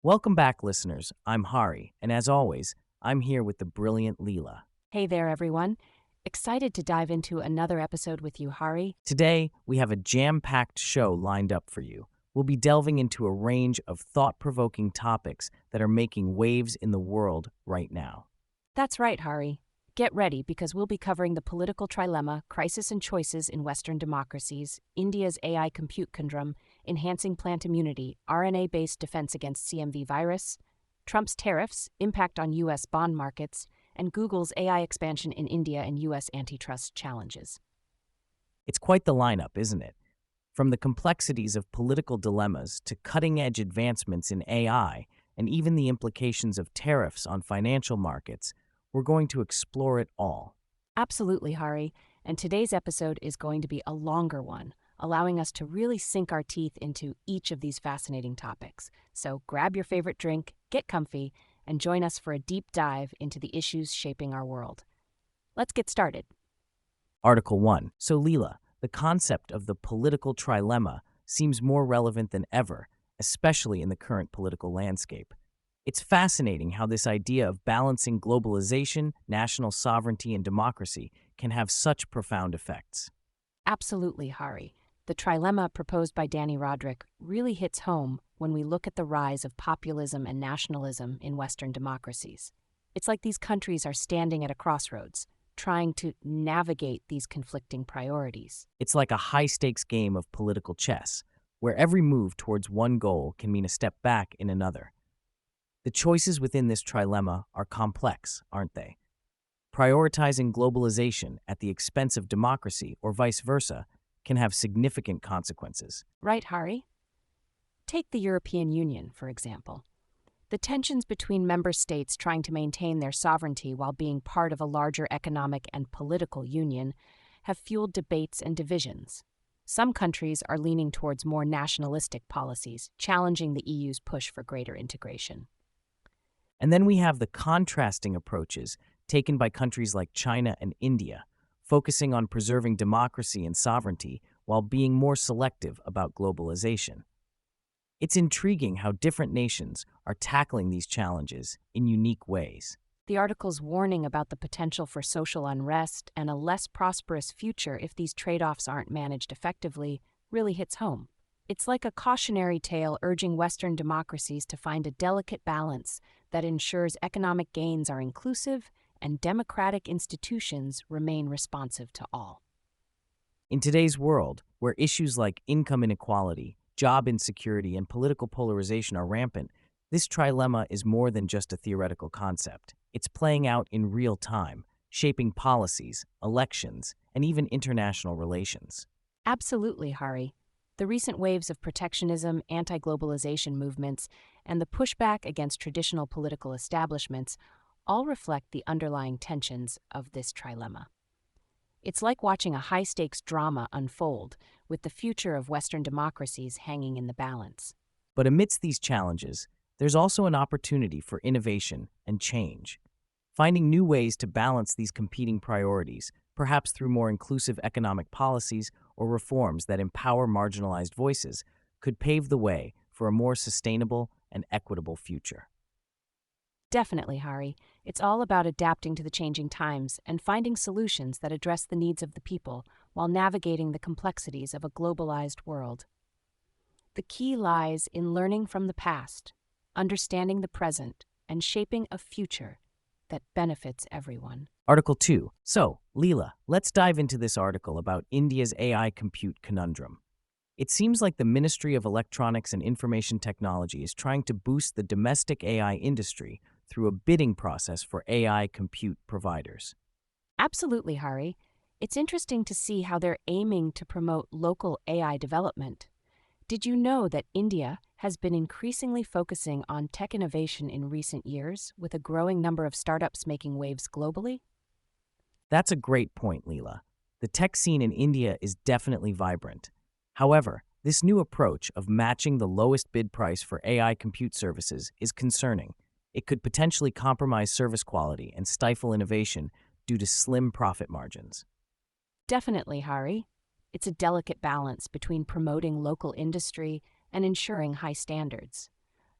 Welcome back, listeners. I'm Hari, and as always, I'm here with the brilliant Leela. Hey there, everyone. Excited to dive into another episode with you, Hari. Today, we have a jam-packed show lined up for you. We'll be delving into a range of thought-provoking topics that are making waves in the world right now. That's right, Hari. Get ready because we'll be covering the political trilemma, crisis and choices in Western democracies, India's AI compute conundrum, enhancing plant immunity, RNA-based defense against CMV virus, Trump's tariffs, impact on U.S. bond markets, and Google's AI expansion in India and U.S. antitrust challenges. It's quite the lineup, isn't it? From the complexities of political dilemmas to cutting-edge advancements in AI and even the implications of tariffs on financial markets, we're going to explore it all. Absolutely, Hari. And today's episode is going to be a longer one, allowing us to really sink our teeth into each of these fascinating topics. So grab your favorite drink, get comfy, and join us for a deep dive into the issues shaping our world. Let's get started. Article 1. So, Leela, the concept of the political trilemma seems more relevant than ever, especially in the current political landscape. It's fascinating how this idea of balancing globalization, national sovereignty, and democracy can have such profound effects. Absolutely, Hari. The trilemma proposed by Danny Roderick really hits home when we look at the rise of populism and nationalism in Western democracies. It's like these countries are standing at a crossroads, trying to navigate these conflicting priorities. It's like a high-stakes game of political chess, where every move towards one goal can mean a step back in another. The choices within this trilemma are complex, aren't they? Prioritizing globalization at the expense of democracy or vice versa can have significant consequences. Right, Hari? Take the European Union, for example. The tensions between member states trying to maintain their sovereignty while being part of a larger economic and political union have fueled debates and divisions. Some countries are leaning towards more nationalistic policies, challenging the EU's push for greater integration. And then we have the contrasting approaches taken by countries like China and India, focusing on preserving democracy and sovereignty while being more selective about globalization. It's intriguing how different nations are tackling these challenges in unique ways. The article's warning about the potential for social unrest and a less prosperous future if these trade-offs aren't managed effectively really hits home. It's like a cautionary tale urging Western democracies to find a delicate balance that ensures economic gains are inclusive and democratic institutions remain responsive to all. In today's world, where issues like income inequality, job insecurity, and political polarization are rampant, this trilemma is more than just a theoretical concept. It's playing out in real time, shaping policies, elections, and even international relations. Absolutely, Hari. The recent waves of protectionism, anti-globalization movements, and the pushback against traditional political establishments all reflect the underlying tensions of this trilemma. It's like watching a high-stakes drama unfold, with the future of Western democracies hanging in the balance. But amidst these challenges, there's also an opportunity for innovation and change. Finding new ways to balance these competing priorities, perhaps through more inclusive economic policies or reforms that empower marginalized voices, could pave the way for a more sustainable and equitable future. Definitely, Hari. It's all about adapting to the changing times and finding solutions that address the needs of the people while navigating the complexities of a globalized world. The key lies in learning from the past, understanding the present, and shaping a future that benefits everyone. Article 2. So, Leela, let's dive into this article about India's AI compute conundrum. It seems like the Ministry of Electronics and Information Technology is trying to boost the domestic AI industry through a bidding process for AI compute providers. Absolutely, Hari. It's interesting to see how they're aiming to promote local AI development. Did you know that India has been increasingly focusing on tech innovation in recent years, with a growing number of startups making waves globally? That's a great point, Leela. The tech scene in India is definitely vibrant. However, this new approach of matching the lowest bid price for AI compute services is concerning. It could potentially compromise service quality and stifle innovation due to slim profit margins. Definitely, Hari. It's a delicate balance between promoting local industry and ensuring high standards.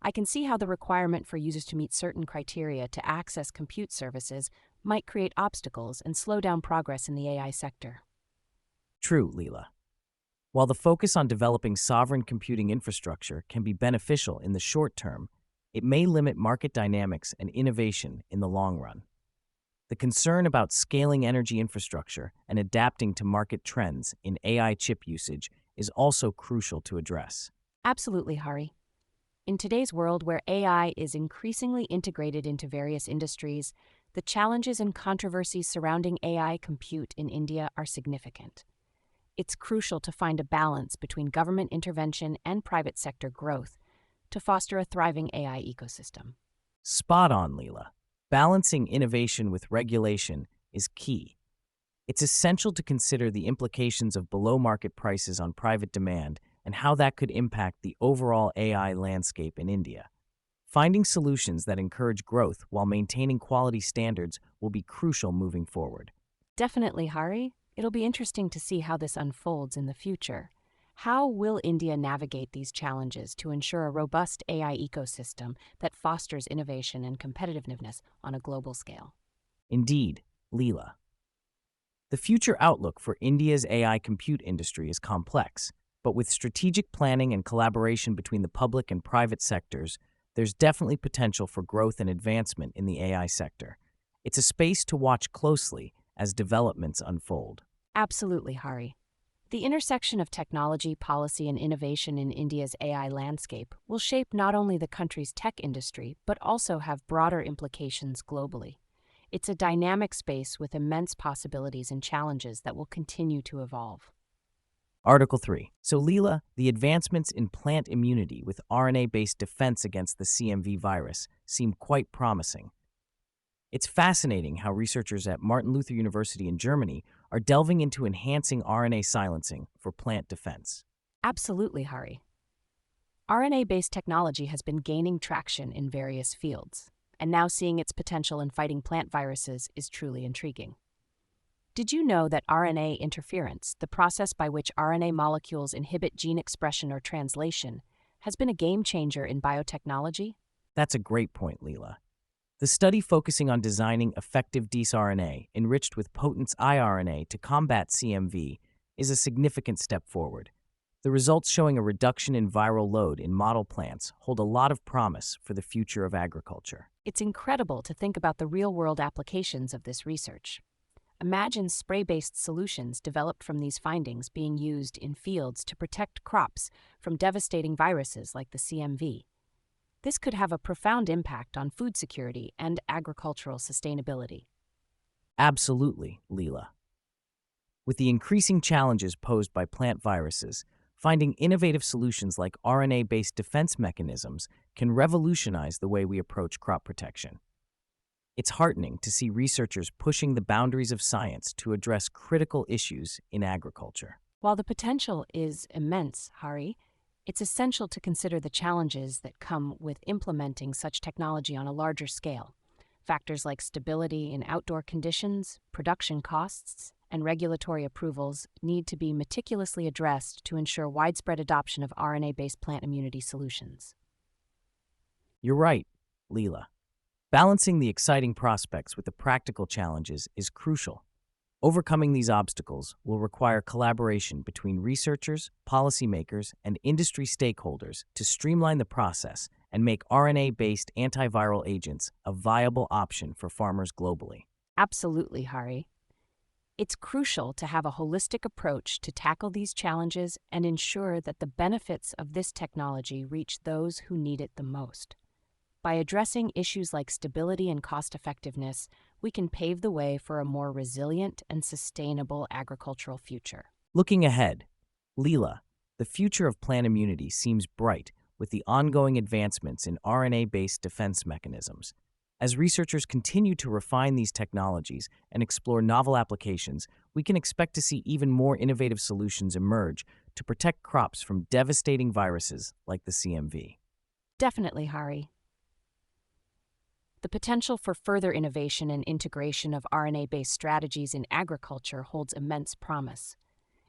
I can see how the requirement for users to meet certain criteria to access compute services might create obstacles and slow down progress in the AI sector. True, Leela. While the focus on developing sovereign computing infrastructure can be beneficial in the short term, it may limit market dynamics and innovation in the long run. The concern about scaling energy infrastructure and adapting to market trends in AI chip usage is also crucial to address. Absolutely, Hari. In today's world where AI is increasingly integrated into various industries, the challenges and controversies surrounding AI compute in India are significant. It's crucial to find a balance between government intervention and private sector growth to foster a thriving AI ecosystem. Spot on, Leela. Balancing innovation with regulation is key. It's essential to consider the implications of below-market prices on private demand and how that could impact the overall AI landscape in India. Finding solutions that encourage growth while maintaining quality standards will be crucial moving forward. Definitely, Hari. It'll be interesting to see how this unfolds in the future. How will India navigate these challenges to ensure a robust AI ecosystem that fosters innovation and competitiveness on a global scale? Indeed, Leela. The future outlook for India's AI compute industry is complex, but with strategic planning and collaboration between the public and private sectors, there's definitely potential for growth and advancement in the AI sector. It's a space to watch closely as developments unfold. Absolutely, Hari. The intersection of technology, policy, and innovation in India's AI landscape will shape not only the country's tech industry, but also have broader implications globally. It's a dynamic space with immense possibilities and challenges that will continue to evolve. Article 3. So, Leela, the advancements in plant immunity with RNA-based defense against the CMV virus seem quite promising. It's fascinating how researchers at Martin Luther University in Germany are delving into enhancing RNA silencing for plant defense. Absolutely, Hari. RNA-based technology has been gaining traction in various fields, and now seeing its potential in fighting plant viruses is truly intriguing. Did you know that RNA interference, the process by which RNA molecules inhibit gene expression or translation, has been a game changer in biotechnology? That's a great point, Leela. The study focusing on designing effective dsRNA enriched with potent iRNA to combat CMV is a significant step forward. The results showing a reduction in viral load in model plants hold a lot of promise for the future of agriculture. It's incredible to think about the real-world applications of this research. Imagine spray-based solutions developed from these findings being used in fields to protect crops from devastating viruses like the CMV. This could have a profound impact on food security and agricultural sustainability. Absolutely, Leela. With the increasing challenges posed by plant viruses, finding innovative solutions like RNA-based defense mechanisms can revolutionize the way we approach crop protection. It's heartening to see researchers pushing the boundaries of science to address critical issues in agriculture. While the potential is immense, Hari, it's essential to consider the challenges that come with implementing such technology on a larger scale. Factors like stability in outdoor conditions, production costs, and regulatory approvals need to be meticulously addressed to ensure widespread adoption of RNA-based plant immunity solutions. You're right, Leela. Balancing the exciting prospects with the practical challenges is crucial. Overcoming these obstacles will require collaboration between researchers, policymakers, and industry stakeholders to streamline the process and make RNA-based antiviral agents a viable option for farmers globally. Absolutely, Hari. It's crucial to have a holistic approach to tackle these challenges and ensure that the benefits of this technology reach those who need it the most. By addressing issues like stability and cost-effectiveness, we can pave the way for a more resilient and sustainable agricultural future. Looking ahead, Leela, the future of plant immunity seems bright with the ongoing advancements in RNA-based defense mechanisms. As researchers continue to refine these technologies and explore novel applications, we can expect to see even more innovative solutions emerge to protect crops from devastating viruses like the CMV. Definitely, Hari. The potential for further innovation and integration of RNA-based strategies in agriculture holds immense promise.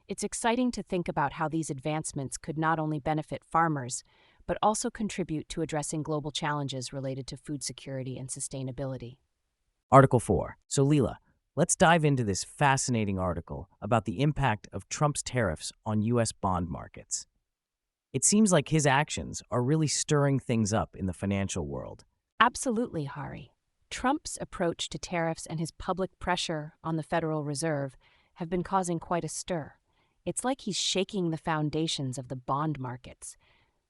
It's exciting to think about how these advancements could not only benefit farmers, but also contribute to addressing global challenges related to food security and sustainability. Article 4. So, Leela, let's dive into this fascinating article about the impact of Trump's tariffs on U.S. bond markets. It seems like his actions are really stirring things up in the financial world. Absolutely, Hari. Trump's approach to tariffs and his public pressure on the Federal Reserve have been causing quite a stir. It's like he's shaking the foundations of the bond markets.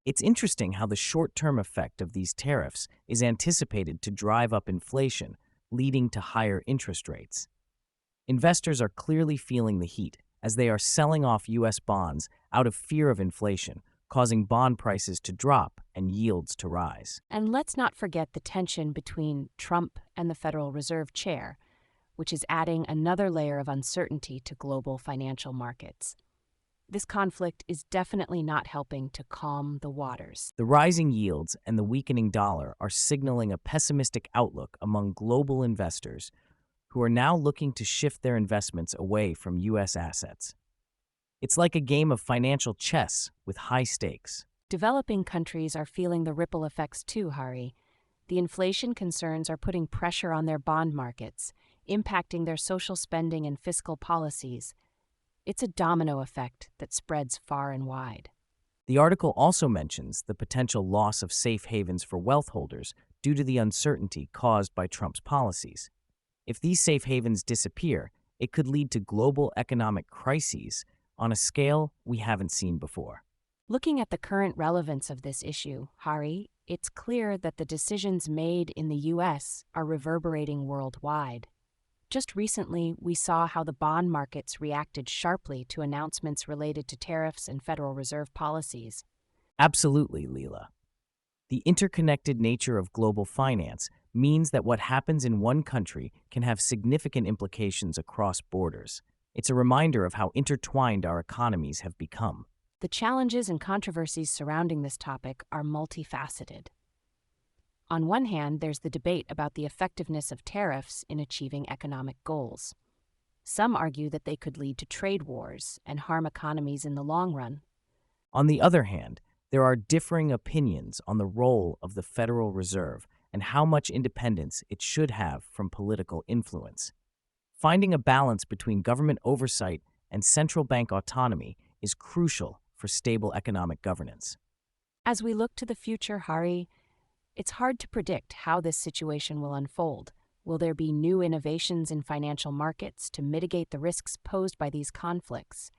It's interesting how the short-term effect of these tariffs is anticipated to drive up inflation, leading to higher interest rates. Investors are clearly feeling the heat as they are selling off U.S. bonds out of fear of inflation, causing bond prices to drop and yields to rise. And let's not forget the tension between Trump and the Federal Reserve Chair, which is adding another layer of uncertainty to global financial markets. This conflict is definitely not helping to calm the waters. The rising yields and the weakening dollar are signaling a pessimistic outlook among global investors who are now looking to shift their investments away from U.S. assets. It's like a game of financial chess with high stakes. Developing countries are feeling the ripple effects too, Hari. The inflation concerns are putting pressure on their bond markets, impacting their social spending and fiscal policies. It's a domino effect that spreads far and wide. The article also mentions the potential loss of safe havens for wealth holders due to the uncertainty caused by Trump's policies. If these safe havens disappear, it could lead to global economic crises on a scale we haven't seen before. Looking at the current relevance of this issue, Hari, it's clear that the decisions made in the U.S. are reverberating worldwide. Just recently, we saw how the bond markets reacted sharply to announcements related to tariffs and Federal Reserve policies. Absolutely, Leela. The interconnected nature of global finance means that what happens in one country can have significant implications across borders. It's a reminder of how intertwined our economies have become. The challenges and controversies surrounding this topic are multifaceted. On one hand, there's the debate about the effectiveness of tariffs in achieving economic goals. Some argue that they could lead to trade wars and harm economies in the long run. On the other hand, there are differing opinions on the role of the Federal Reserve and how much independence it should have from political influence. Finding a balance between government oversight and central bank autonomy is crucial for stable economic governance. As we look to the future, Hari, it's hard to predict how this situation will unfold. Will there be new innovations in financial markets to mitigate the risks posed by these conflicts?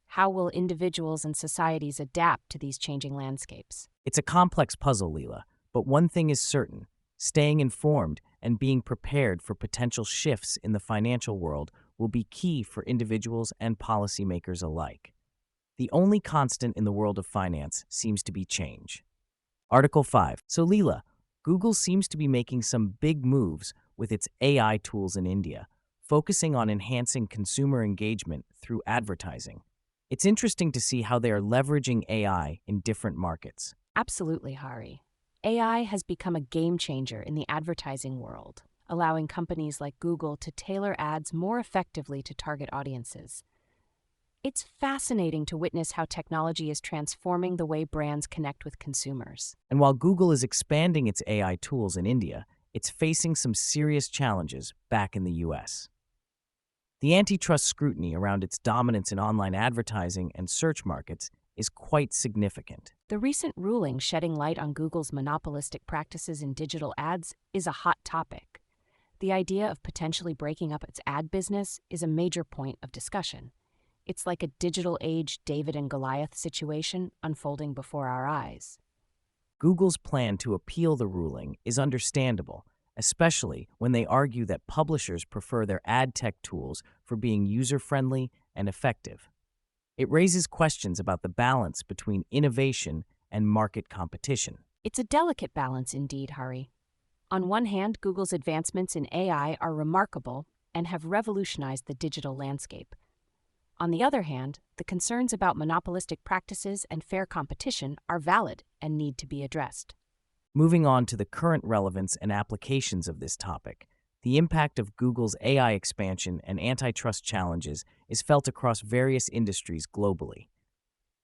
How will individuals and societies adapt to these changing landscapes? It's a complex puzzle, Leela, but one thing is certain. Staying informed and being prepared for potential shifts in the financial world will be key for individuals and policymakers alike. The only constant in the world of finance seems to be change. Article 5. So, Leela, Google seems to be making some big moves with its AI tools in India, focusing on enhancing consumer engagement through advertising. It's interesting to see how they are leveraging AI in different markets. Absolutely, Hari. AI has become a game changer in the advertising world, allowing companies like Google to tailor ads more effectively to target audiences. It's fascinating to witness how technology is transforming the way brands connect with consumers. And while Google is expanding its AI tools in India, it's facing some serious challenges back in the US. The antitrust scrutiny around its dominance in online advertising and search markets is quite significant. The recent ruling shedding light on Google's monopolistic practices in digital ads is a hot topic. The idea of potentially breaking up its ad business is a major point of discussion. It's like a digital age David and Goliath situation unfolding before our eyes. Google's plan to appeal the ruling is understandable, especially when they argue that publishers prefer their ad tech tools for being user-friendly and effective. It raises questions about the balance between innovation and market competition. It's a delicate balance indeed, Hari. On one hand, Google's advancements in AI are remarkable and have revolutionized the digital landscape. On the other hand, the concerns about monopolistic practices and fair competition are valid and need to be addressed. Moving on to the current relevance and applications of this topic, the impact of Google's AI expansion and antitrust challenges is felt across various industries globally.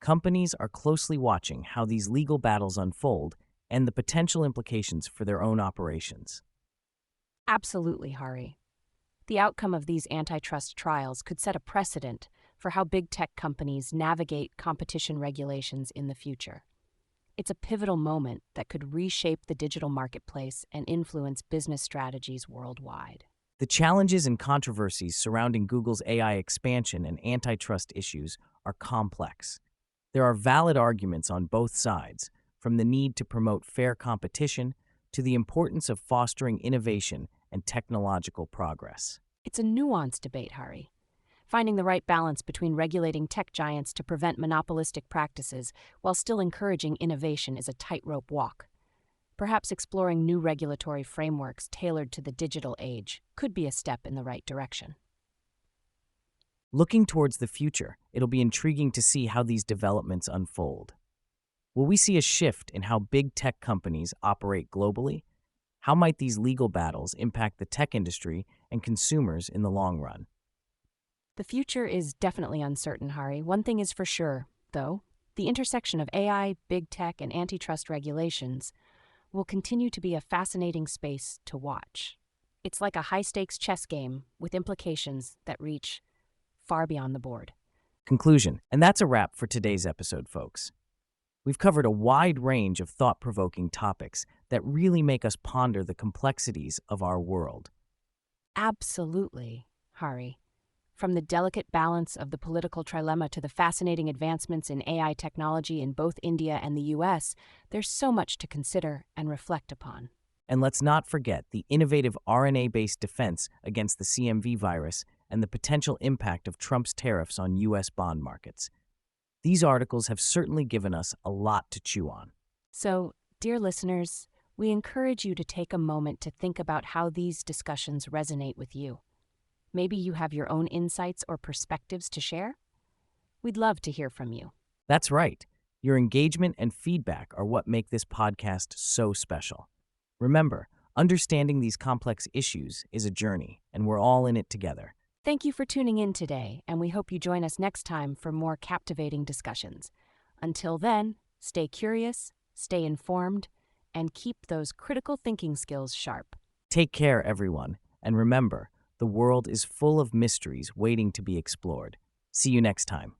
Companies are closely watching how these legal battles unfold and the potential implications for their own operations. Absolutely, Hari. The outcome of these antitrust trials could set a precedent for how big tech companies navigate competition regulations in the future. It's a pivotal moment that could reshape the digital marketplace and influence business strategies worldwide. The challenges and controversies surrounding Google's AI expansion and antitrust issues are complex. There are valid arguments on both sides, from the need to promote fair competition to the importance of fostering innovation and technological progress. It's a nuanced debate, Hari. Finding the right balance between regulating tech giants to prevent monopolistic practices while still encouraging innovation is a tightrope walk. Perhaps exploring new regulatory frameworks tailored to the digital age could be a step in the right direction. Looking towards the future, it'll be intriguing to see how these developments unfold. Will we see a shift in how big tech companies operate globally? How might these legal battles impact the tech industry and consumers in the long run? The future is definitely uncertain, Hari. One thing is for sure, though: the intersection of AI, big tech, and antitrust regulations will continue to be a fascinating space to watch. It's like a high-stakes chess game with implications that reach far beyond the board. Conclusion. And that's a wrap for today's episode, folks. We've covered a wide range of thought-provoking topics that really make us ponder the complexities of our world. Absolutely, Hari. From the delicate balance of the political trilemma to the fascinating advancements in AI technology in both India and the US, there's so much to consider and reflect upon. And let's not forget the innovative RNA-based defense against the CMV virus and the potential impact of Trump's tariffs on US bond markets. These articles have certainly given us a lot to chew on. So, dear listeners, we encourage you to take a moment to think about how these discussions resonate with you. Maybe you have your own insights or perspectives to share? We'd love to hear from you. That's right. Your engagement and feedback are what make this podcast so special. Remember, understanding these complex issues is a journey, and we're all in it together. Thank you for tuning in today, and we hope you join us next time for more captivating discussions. Until then, stay curious, stay informed, and keep those critical thinking skills sharp. Take care, everyone, and remember, the world is full of mysteries waiting to be explored. See you next time.